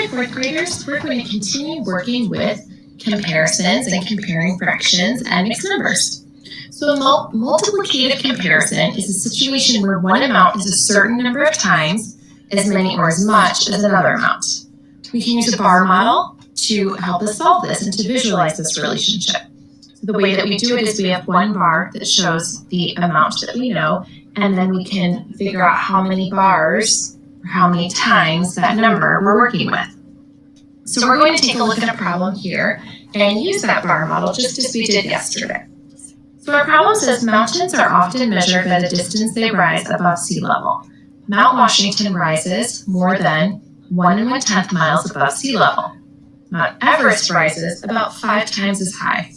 my fourth graders, we're going to continue working with comparisons and comparing fractions and mixed numbers. So a multiplicative comparison is a situation where one amount is a certain number of times as many or as much as another amount. We can use a bar model to help us solve this and to visualize this relationship. So the way that we do it is we have one bar that shows the amount that we know, and then we can figure out how many bars or how many times that number we're working with. So we're going to take a look at a problem here and use that bar model just as we did yesterday. So our problem says mountains are often measured by the distance they rise above sea level. Mount Washington rises more than 1 1/10 miles above sea level. Mount Everest rises about 5 times as high.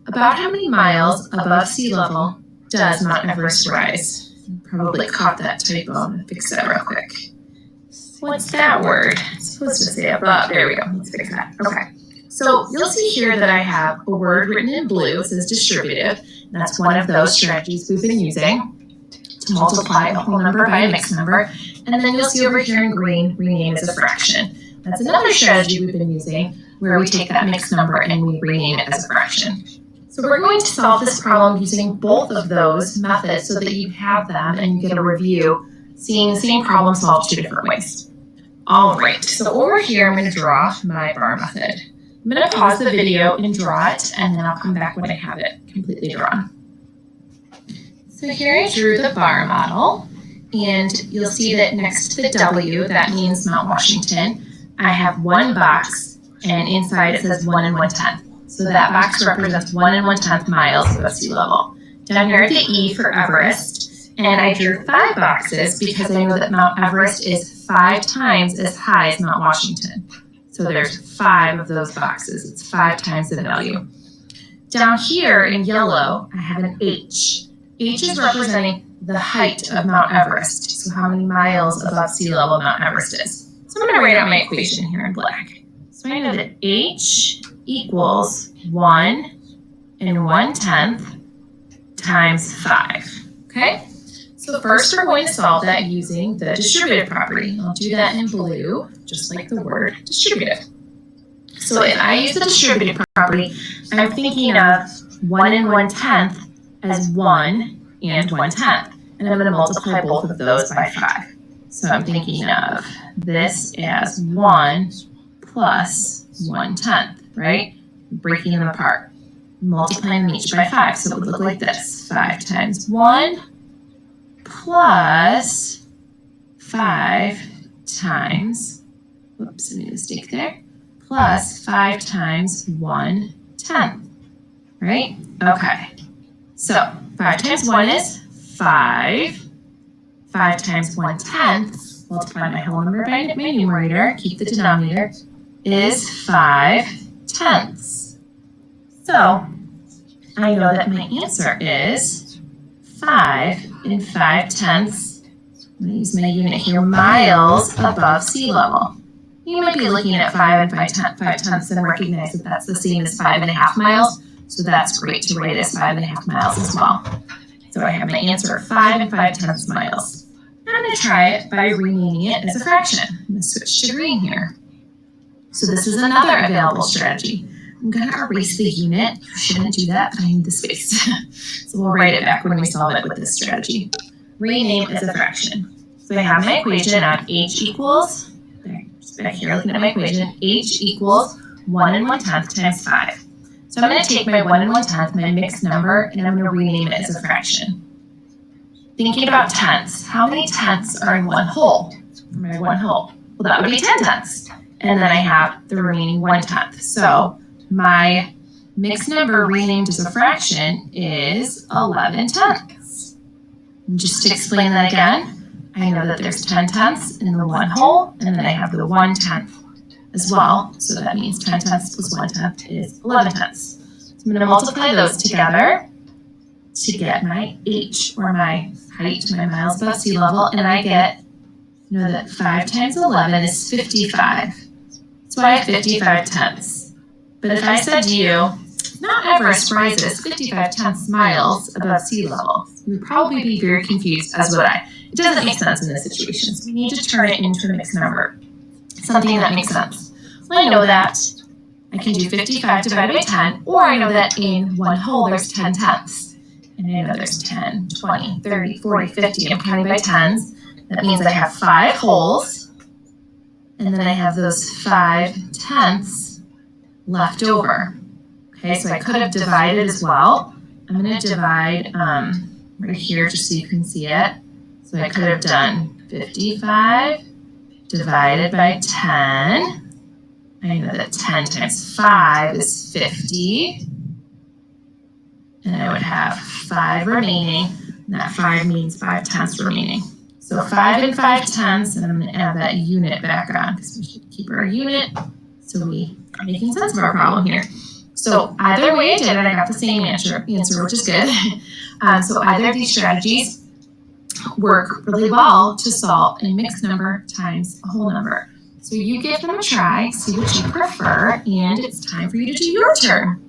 About how many miles above sea level does Mount Everest rise? You probably caught that typo. I'm going to fix that real quick. What's that word? It's supposed to say above. There we go. Let's fix that. Okay. So you'll see here that I have a word written in blue. It says distributive. That's one of those strategies we've been using to multiply a whole number by a mixed number. And then you'll see over here in green, rename as a fraction. That's another strategy we've been using where we take that mixed number and we rename it as a fraction. So we're going to solve this problem using both of those methods so that you have them and you get a review seeing the same problem solved 2 different ways. All right, so over here I'm going to draw my bar method. I'm going to pause the video and draw it, and then I'll come back when I have it completely drawn. So here I drew the bar model, and you'll see that next to the W, that means Mount Washington, I have one box, and inside it says 1 1/10. So that box represents 1 1/10 miles above sea level. Down here at the E for Everest, and I drew 5 boxes because I know that Mount Everest is 5 times as high as Mount Washington. So there's 5 of those boxes. It's 5 times the value. Down here in yellow, I have an H. H is representing the height of Mount Everest. So how many miles above sea level Mount Everest is. So I'm going to write out my equation here in black. So I know that H equals 1 1/10 times 5. Okay? So first we're going to solve that using the distributive property. I'll do that in blue, just like the word distributive. So if I use the distributive property, I'm thinking of 1 1/10 as 1 1/10. And I'm going to multiply both of those by 5. So I'm thinking of this as 1 plus 1/10, right? Breaking them apart. Multiplying them each by 5. So it would look like this. 5 times 1 plus 5 times, whoops, I made a mistake there, plus 5 times 1/10, right? Okay, so 5 times 1 is 5. 5 times 1/10, multiply my whole number by my numerator, keep the denominator, is 5 tenths. So I know that my answer is 5 5/10. I'm going to use my unit here, miles above sea level. You might be looking at 5 5/10 and recognize that that's the same as 5.5 miles. So that's great to write as 5.5 miles as well. So I have my answer of 5 5/10 miles. I'm going to try it by renaming it as a fraction. I'm going to switch to green here. So this is another available strategy. I'm going to erase the unit. You shouldn't do that, but I need the space. So we'll write it back when we solve it with this strategy. Rename as a fraction. So I have my equation of H equals, just back here looking at my equation, H equals 1 1/10 times 5. So I'm going to take my 1 1/10, my mixed number, and I'm going to rename it as a fraction. Thinking about tenths, how many tenths are in one whole? For my one whole, well, that would be 10 tenths. And then I have the remaining 1/10. So my mixed number renamed as a fraction is 11 tenths. And just to explain that again, I know that there's 10 tenths in the one whole, and then I have the 1/10 as well. So that means 10 tenths plus 1/10 is 11 tenths. So I'm going to multiply those together to get my H, or my height, my miles above sea level, and I get, you know, that 5 times 11 is 55. So I have 55 tenths. But if I said to you, Mount Everest rises 55 tenths miles above sea level, you would probably be very confused, as would I. It doesn't make sense in this situation, so we need to turn it into a mixed number, something that makes sense. Well, I know that I can do 55 divided by 10, or I know that in one whole there's 10 tenths. And I know there's 10, 20, 30, 40, 50. I'm counting by tens. That means I have 5 wholes, and then I have those 5 tenths left over. Okay, so I could have divided as well. I'm going to divide right here just so you can see it. So I could have done 55 divided by 10. I know that 10 times 5 is 50. And I would have 5 remaining. And that 5 means 5 tenths remaining. So 5 and 5 tenths, and I'm going to add that unit back on because we should keep our unit so we are making sense of our problem here. So either way I did it, I got the same answer, which is good. So either of these strategies work really well to solve a mixed number times a whole number. So you give them a try, see what you prefer, and it's time for you to do your turn.